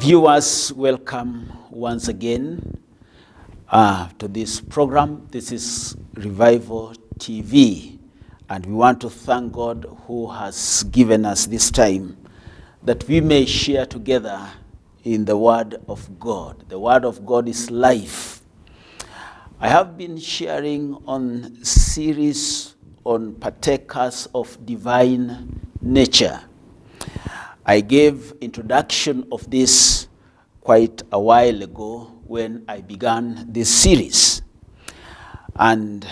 Viewers, welcome once again to this program. This is Revival TV, and we want to thank God who has given us this time that we may share together in the Word of God. The Word of God is life. I have been sharing on series on partakers of divine nature. I gave introduction of this quite a while ago when I began this series. And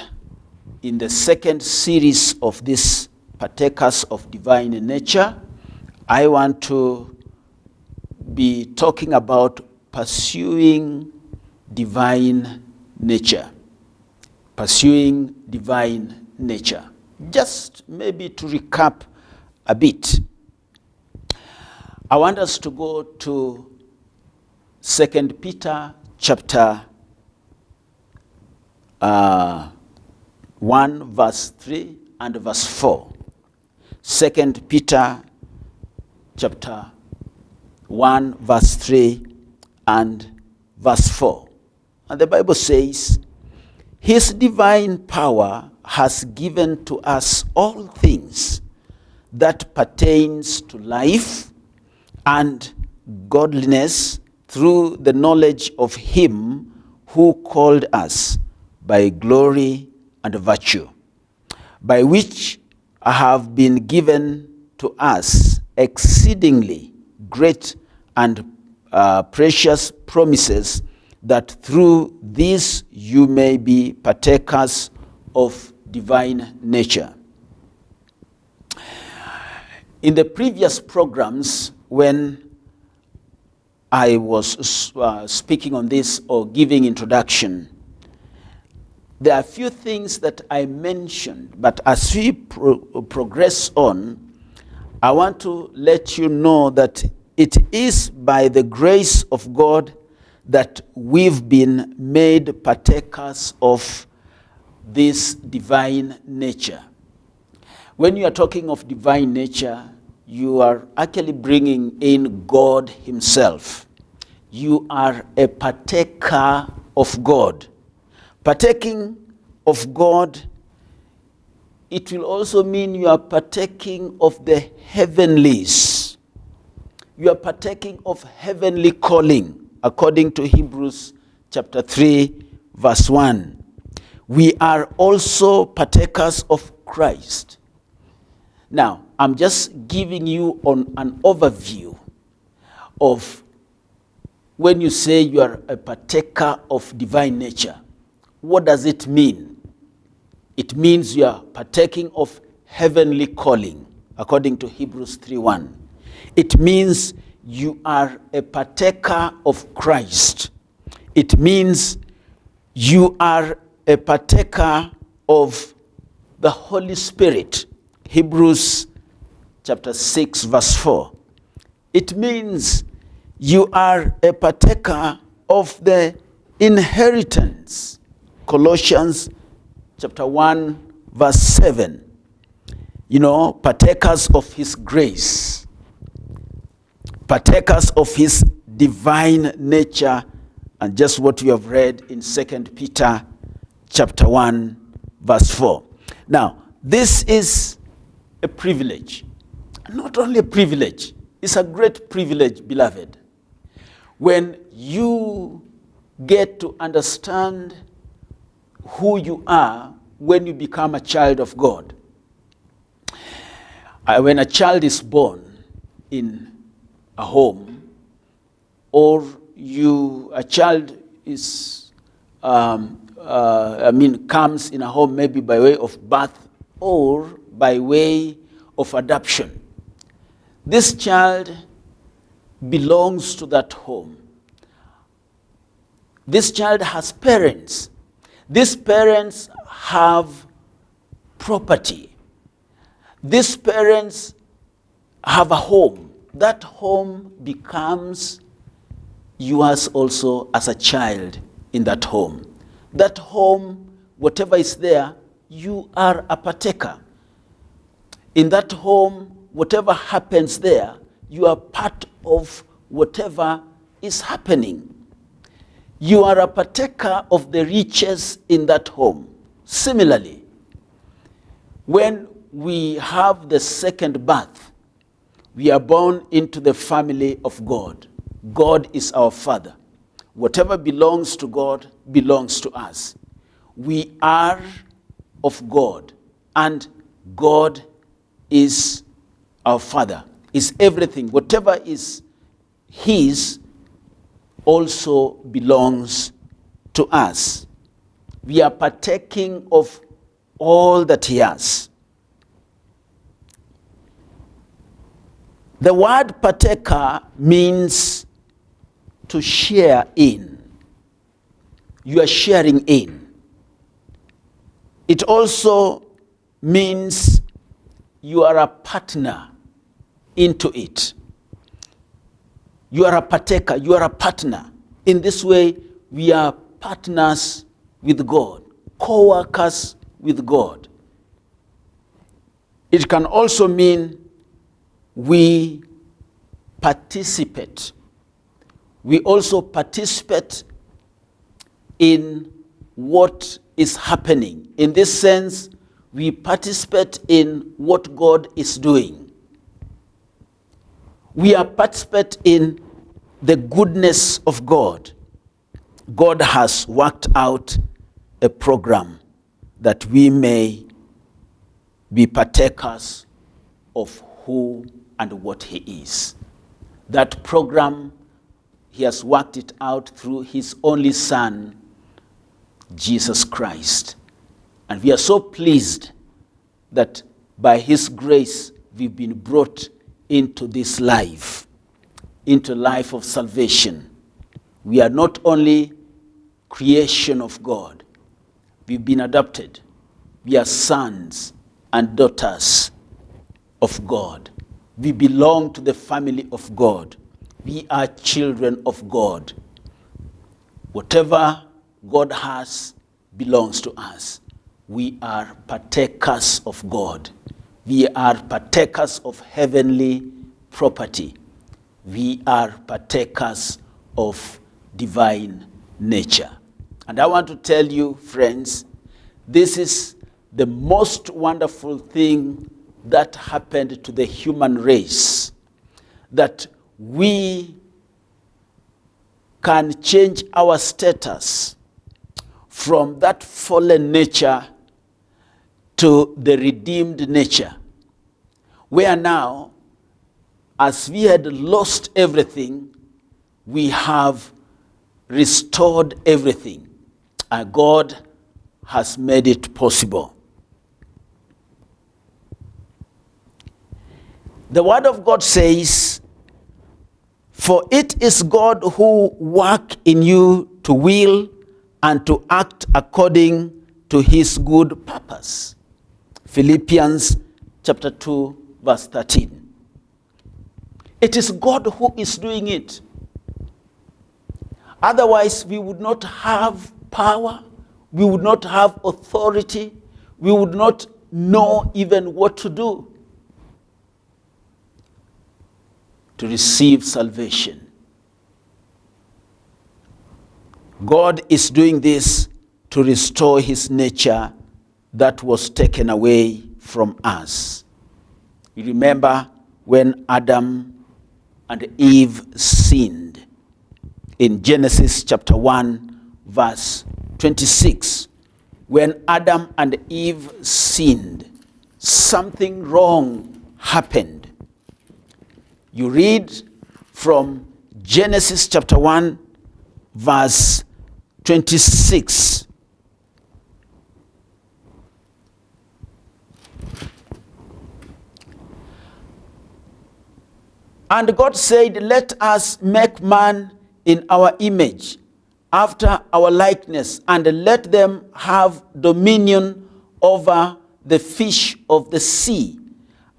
in the second series of this partakers of divine nature, I want to be talking about pursuing divine nature. Pursuing divine nature. Just maybe to recap a bit. I want us to go to 2 Peter chapter 1 verse 3 and verse 4. 2 Peter chapter 1 verse 3 and verse 4. And the Bible says, His divine power has given to us all things that pertains to life and godliness through the knowledge of Him who called us by glory and virtue, by which have been given to us exceedingly great and precious promises, that through this you may be partakers of divine nature. In the previous programs, when I was speaking on this or giving introduction, there are a few things that I mentioned, but as we progress on, I want to let you know that it is by the grace of God that we've been made partakers of this divine nature. When you are talking of divine nature, you are actually bringing in God Himself. You are a partaker of God. Partaking of God, it will also mean you are partaking of the heavenlies. You are partaking of heavenly calling, according to Hebrews chapter 3, verse 1. We are also partakers of Christ. Now, I'm just giving you an overview of when you say you are a partaker of divine nature. What does it mean? It means you are partaking of heavenly calling, according to Hebrews 3:1. It means you are a partaker of Christ. It means you are a partaker of the Holy Spirit. Hebrews chapter 6 verse 4. It means you are a partaker of the inheritance. Colossians chapter 1 verse 7. You know, partakers of His grace. Partakers of His divine nature. And just what we have read in 2 Peter chapter 1 verse 4. Now, this is a privilege. Not only a privilege, it's a great privilege, beloved. When you get to understand who you are when you become a child of God. When a child is born in a home, or a child is, comes in a home maybe by way of birth or by way of adoption. This child belongs to that home. This child has parents. These parents have property. These parents have a home. That home becomes yours also as a child in that home. That home, whatever is there, you are a partaker. In that home, whatever happens there, you are part of whatever is happening. You are a partaker of the riches in that home. Similarly, when we have the second birth, we are born into the family of God. God is our Father. Whatever belongs to God belongs to us. We are of God, and God is our Father, is everything. Whatever is His also belongs to us. We are partaking of all that He has. The word partaker means to share in. You are sharing in. It also means you are a partner into it. You are a partaker, you are a partner. In this way, we are partners with God, co-workers with God. It can also mean we participate. We also participate in what is happening. In this sense, we participate in what God is doing. We are participate in the goodness of God. God has worked out a program that we may be partakers of who and what He is. That program, He has worked it out through His only Son, Jesus Christ. And we are so pleased that by His grace, we've been brought into this life, into life of salvation. We are not only creation of God, we've been adopted. We are sons and daughters of God. We belong to the family of God. We are children of God. Whatever God has belongs to us. We are partakers of God. We are partakers of heavenly property. We are partakers of divine nature. And I want to tell you, friends, this is the most wonderful thing that happened to the human race, that we can change our status from that fallen nature to the redeemed nature, where now, as we had lost everything, we have restored everything. And God has made it possible. The Word of God says, "For it is God who work in you to will and to act according to His good purpose." Philippians chapter 2, verse 13. It is God who is doing it. Otherwise, we would not have power, we would not have authority, we would not know even what to do to receive salvation. God is doing this to restore His nature that was taken away from us. You remember when Adam and Eve sinned in Genesis chapter 1, verse 26. When Adam and Eve sinned, something wrong happened. You read from Genesis chapter 1, verse 26. And God said, "Let us make man in our image, after our likeness, and let them have dominion over the fish of the sea,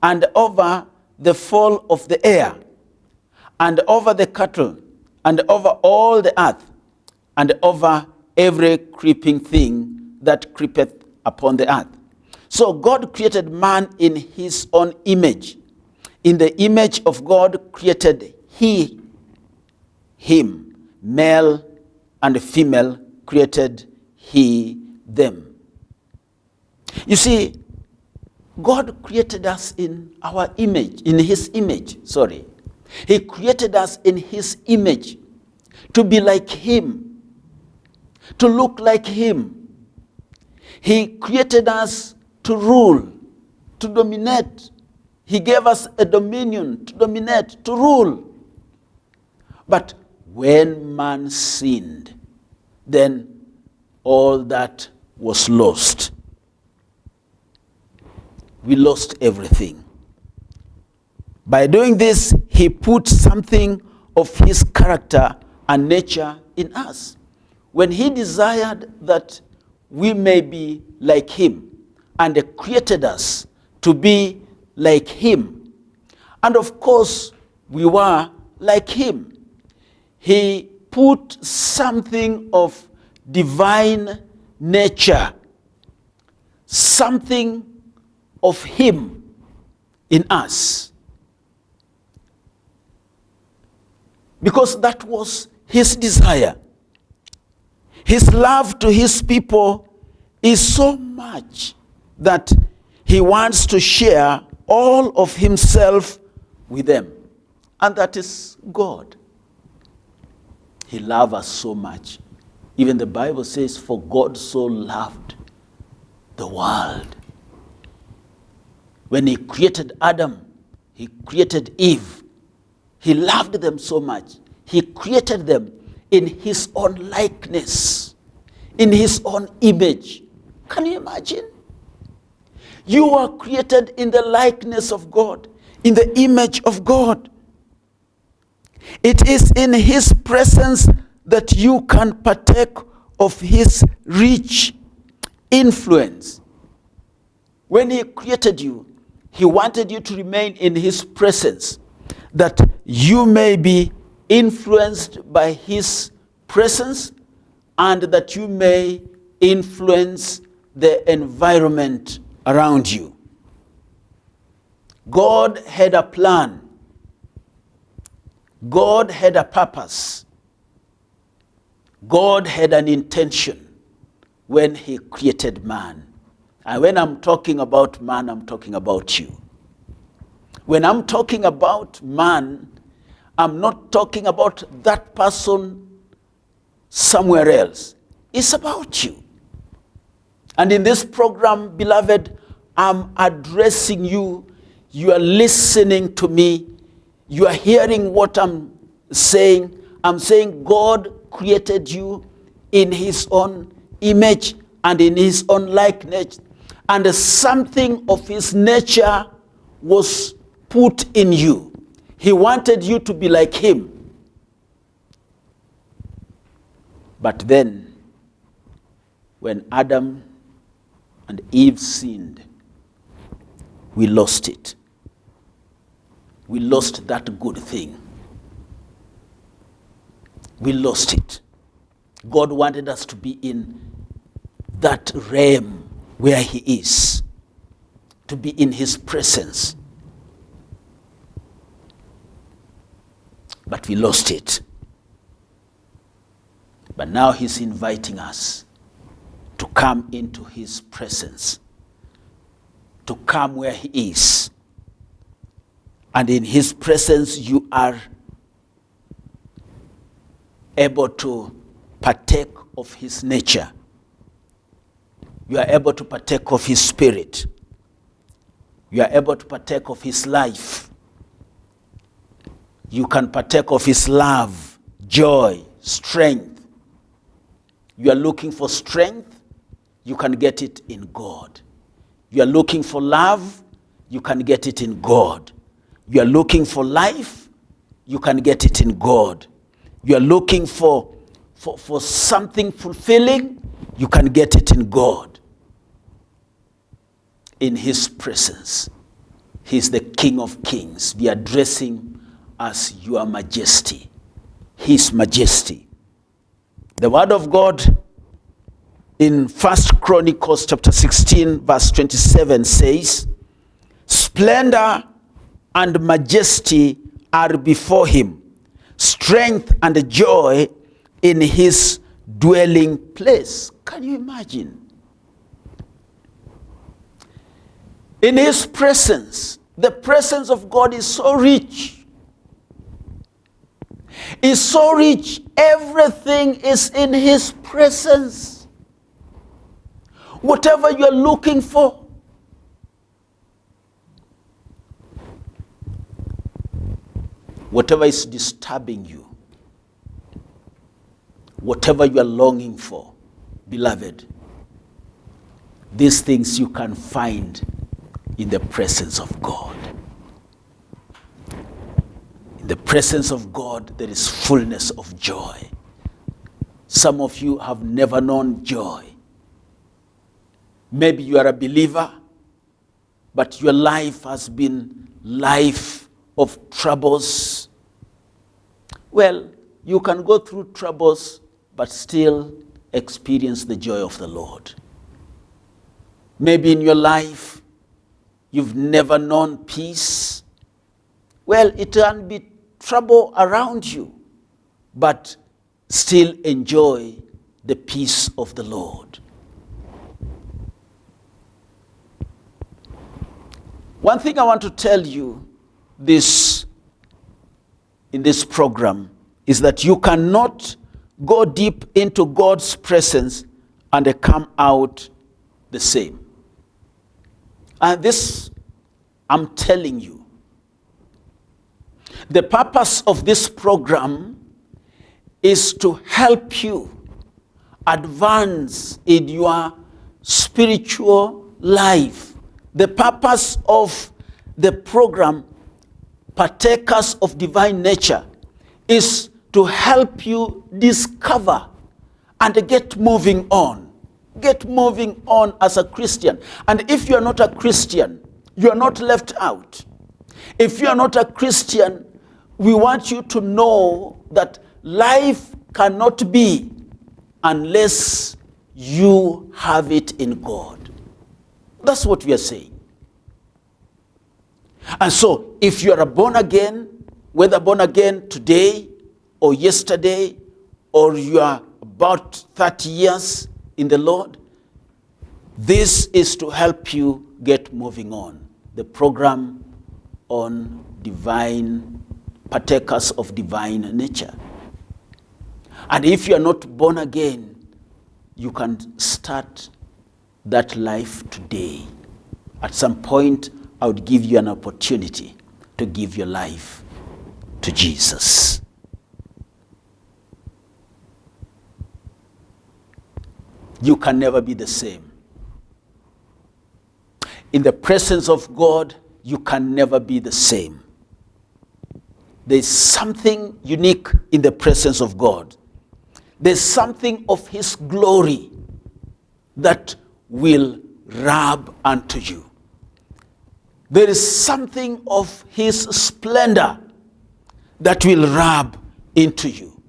and over the fowl of the air, and over the cattle, and over all the earth, and over every creeping thing that creepeth upon the earth." So God created man in His own image. In the image of God created He him. Male and female created he them. You see, God created us in our image, in his image, sorry. He created us in his image to be like him, to look like him. He created us to rule, to dominate. He gave us a dominion to dominate, to rule. But when man sinned, then all that was lost. We lost everything. By doing this, he put something of his character and nature in us. When he desired that we may be like him, and created us to be like him, and of course we were like him, he put something of divine nature, something of him in us, because that was his desire. His love to his people is so much that he wants to share all of himself with them. And that is God. He loves us so much. Even the Bible says, for God so loved the world. When he created Adam, he created Eve. He loved them so much. He created them in his own likeness, in his own image. Can you imagine? You are created in the likeness of God, in the image of God. It is in his presence that you can partake of his rich influence. When he created you, he wanted you to remain in his presence, that you may be influenced by his presence and that you may influence the environment around you. God had a plan. God had a purpose. God had an intention when he created man. And when I'm talking about man, I'm talking about you. When I'm talking about man, I'm not talking about that person somewhere else. It's about you. And in this program, beloved, I'm addressing you. You are listening to me. You are hearing what I'm saying. I'm saying God created you in his own image and in his own likeness. And something of his nature was put in you. He wanted you to be like him. But then, when Adam and Eve sinned, we lost it. We lost that good thing. We lost it. God wanted us to be in that realm where he is, to be in his presence. But we lost it. But now he's inviting us to come into his presence, to come where he is. And in his presence, you are able to partake of his nature. You are able to partake of his spirit. You are able to partake of his life. You can partake of his love, joy, strength. You are looking for strength, you can get it in God. You are looking for love, you can get it in God. You are looking for life, you can get it in God. You are looking for something fulfilling, you can get it in God. In his presence. He is the King of Kings. We address him as your majesty. His majesty. The word of God in 1 Chronicles chapter 16 verse 27 says, splendor and majesty are before him. strength and joy in his dwelling place. Can you imagine? In his presence, the presence of God is so rich. Is so rich, everything is in his presence. Whatever you're looking for, whatever is disturbing you, whatever you are longing for, beloved, these things you can find in the presence of God. In the presence of God, there is fullness of joy. Some of you have never known joy. Maybe you are a believer, but your life has been life of troubles. Well, you can go through troubles, but still experience the joy of the Lord. Maybe in your life, you've never known peace. Well, it can be trouble around you, but still enjoy the peace of the Lord. One thing I want to tell you in this program is that you cannot go deep into God's presence and come out the same. And this, I'm telling you, the purpose of this program is to help you advance in your spiritual life. The purpose of the program, Partakers of Divine Nature, is to help you discover and get moving on. Get moving on as a Christian. And if you are not a Christian, you are not left out. If you are not a Christian, we want you to know that life cannot be unless you have it in God. That's what we are saying. And so, if you are born again, whether born again today or yesterday, or you are about 30 years in the Lord, this is to help you get moving on. The program on partakers of divine nature. And if you are not born again, you can start that life today. At some point, I would give you an opportunity to give your life to Jesus. You can never be the same. In the presence of God, you can never be the same. There's something unique in the presence of God. There's something of his glory that will rub unto you. There is something of his splendor that will rub into you.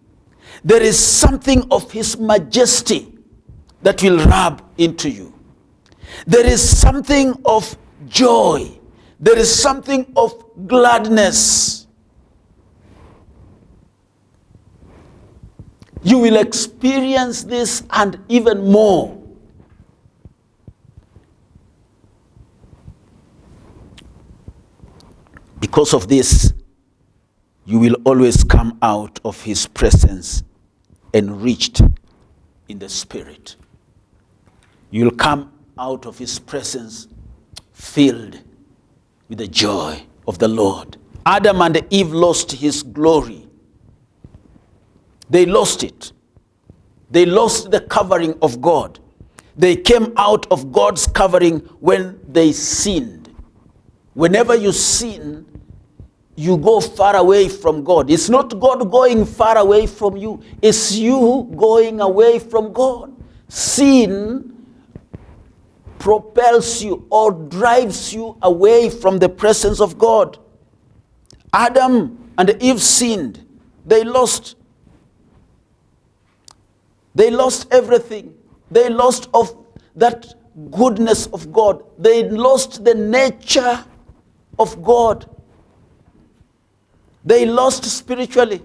There is something of his majesty that will rub into you. There is something of joy. There is something of gladness. You will experience this and even more. Because of this, you will always come out of his presence enriched in the Spirit. You will come out of his presence filled with the joy of the Lord. Adam and Eve lost his glory. They lost it. They lost the covering of God. They came out of God's covering when they sinned. Whenever you sin, you go far away from God. It's not God going far away from you. It's you going away from God. Sin propels you or drives you away from the presence of God. Adam and Eve sinned. They lost everything. They lost of that goodness of God. They lost the nature of God. They lost spiritually.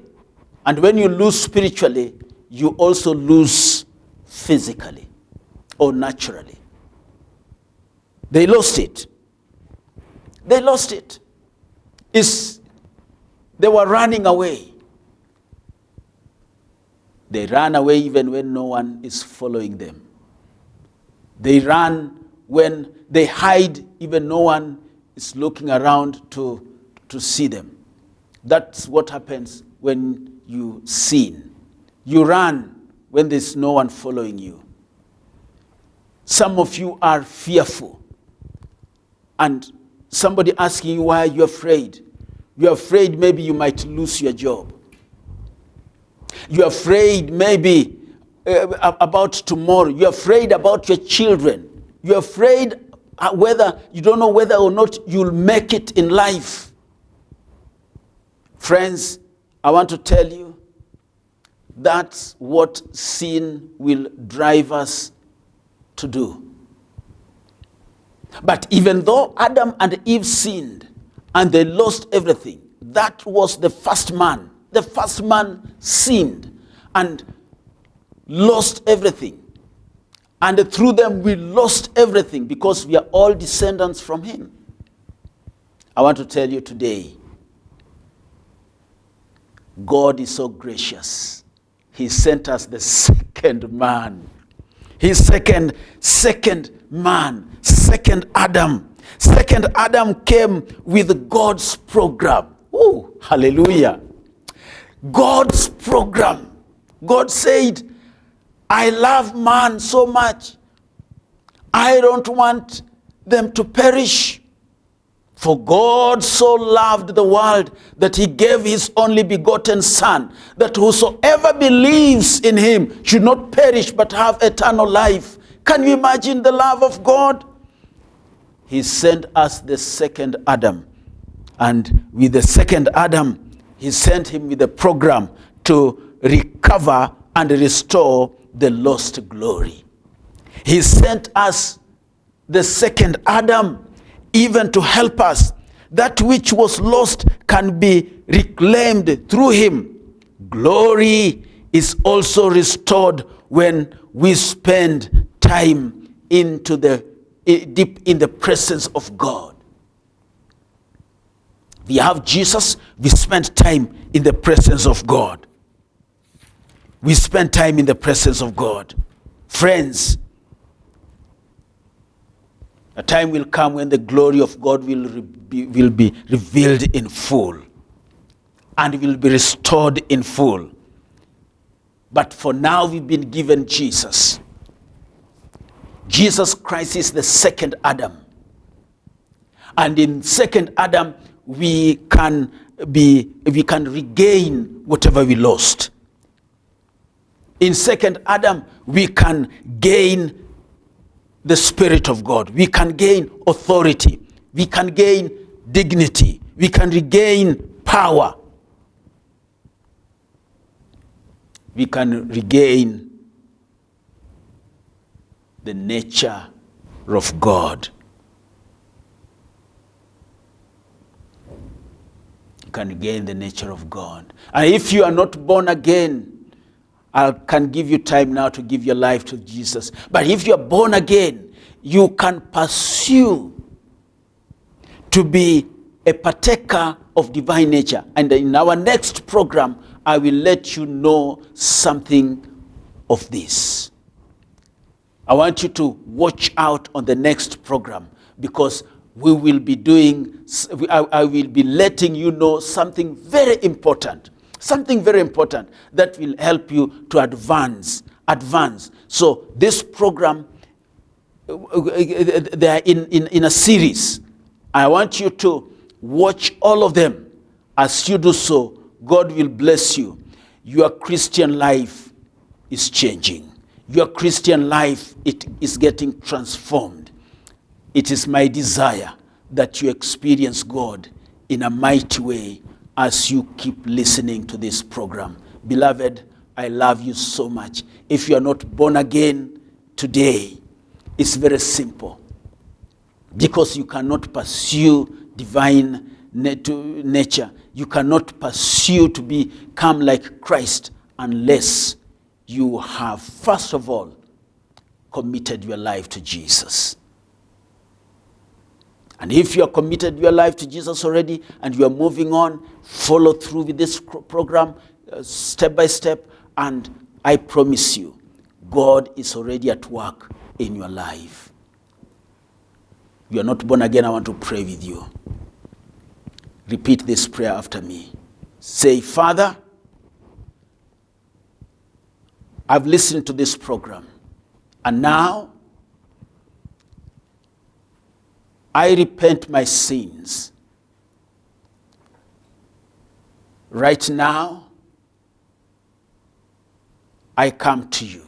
And when you lose spiritually, you also lose physically or naturally. They lost it. They lost it. They were running away. They ran away even when no one is following them. They run when they hide, even no one is looking around to see them. That's what happens when you sin. You run when there's no one following you. Some of you are fearful. And somebody asking you why you're afraid. You're afraid maybe you might lose your job. You're afraid maybe about tomorrow. You're afraid about your children. You're afraid you don't know whether or not you'll make it in life. Friends, I want to tell you, that's what sin will drive us to do. But even though Adam and Eve sinned and they lost everything, that was the first man. The first man sinned and lost everything. And through them we lost everything because we are all descendants from him. I want to tell you today, God is so gracious. He sent us the second man. His second man, second Adam. Second Adam came with God's program. Oh, hallelujah. God's program. God said, I love man so much. I don't want them to perish. For God so loved the world that he gave his only begotten Son, that whosoever believes in him should not perish but have eternal life. Can you imagine the love of God? He sent us the second Adam. And with the second Adam, he sent him with a program to recover and restore the lost glory. He sent us the second Adam even to help us. That which was lost can be reclaimed through him. Glory is also restored when we spend time deep in the presence of God. We have Jesus, we spend time in the presence of God. We spend time in the presence of God. Friends, a time will come when the glory of God will be revealed in full and will be restored in full. But for now, we've been given Jesus. Jesus Christ is the second Adam. And in second Adam, we can regain whatever we lost. In second Adam, we can gain the Spirit of God. We can gain authority. We can gain dignity. We can regain power. We can regain the nature of God. You can gain the nature of God. And if you are not born again, I can give you time now to give your life to Jesus. But if you are born again, you can pursue to be a partaker of divine nature. And in our next program, I will let you know something of this. I want you to watch out on the next program, because we will be I will be letting you know something very important. Something very important that will help you to advance. So this program, they are in a series. I want you to watch all of them. As you do so, God will bless you. Your Christian life is changing. Your Christian life, it is getting transformed. It is my desire that you experience God in a mighty way as you keep listening to this program. Beloved, I love you so much. If you are not born again today, it's very simple. Because you cannot pursue divine nature You cannot pursue to become like Christ unless you have, first of all, committed your life to Jesus. And if you are committed your life to Jesus already and you are moving on, follow through with this program step by step, and I promise you, God is already at work in your life. You are not born again, I want to pray with you. Repeat this prayer after me. Say, Father, I've listened to this program, and now I repent my sins. Right now, I come to you.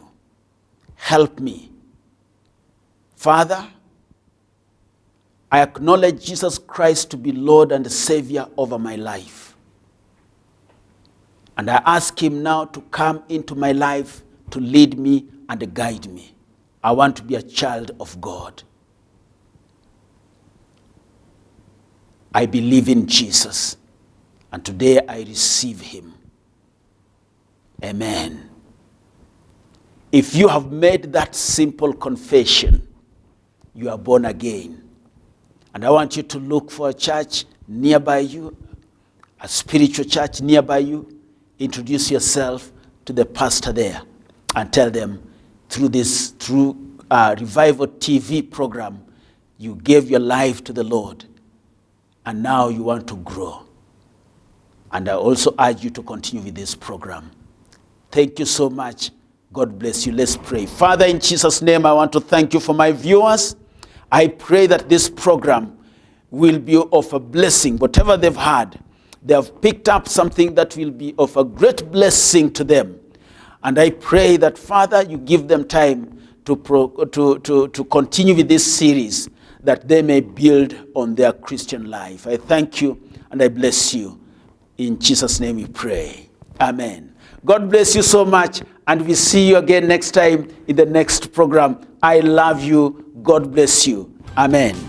Help me. Father, I acknowledge Jesus Christ to be Lord and Savior over my life. And I ask him now to come into my life to lead me and guide me. I want to be a child of God. I believe in Jesus, and today I receive him. Amen. If you have made that simple confession, you are born again. And I want you to look for a church nearby you, a spiritual church nearby you. Introduce yourself to the pastor there and tell them through Revival TV program, you gave your life to the Lord and now you want to grow. And I also urge you to continue with this program. Thank you so much. God bless you. Let's pray. Father, in Jesus' name, I want to thank you for my viewers. I pray that this program will be of a blessing. Whatever they've had, they have picked up something that will be of a great blessing to them. And I pray that, Father, you give them time to continue with this series, that they may build on their Christian life. I thank you and I bless you. In Jesus' name we pray. Amen. God bless you so much, and we see you again next time in the next program. I love you. God bless you. Amen.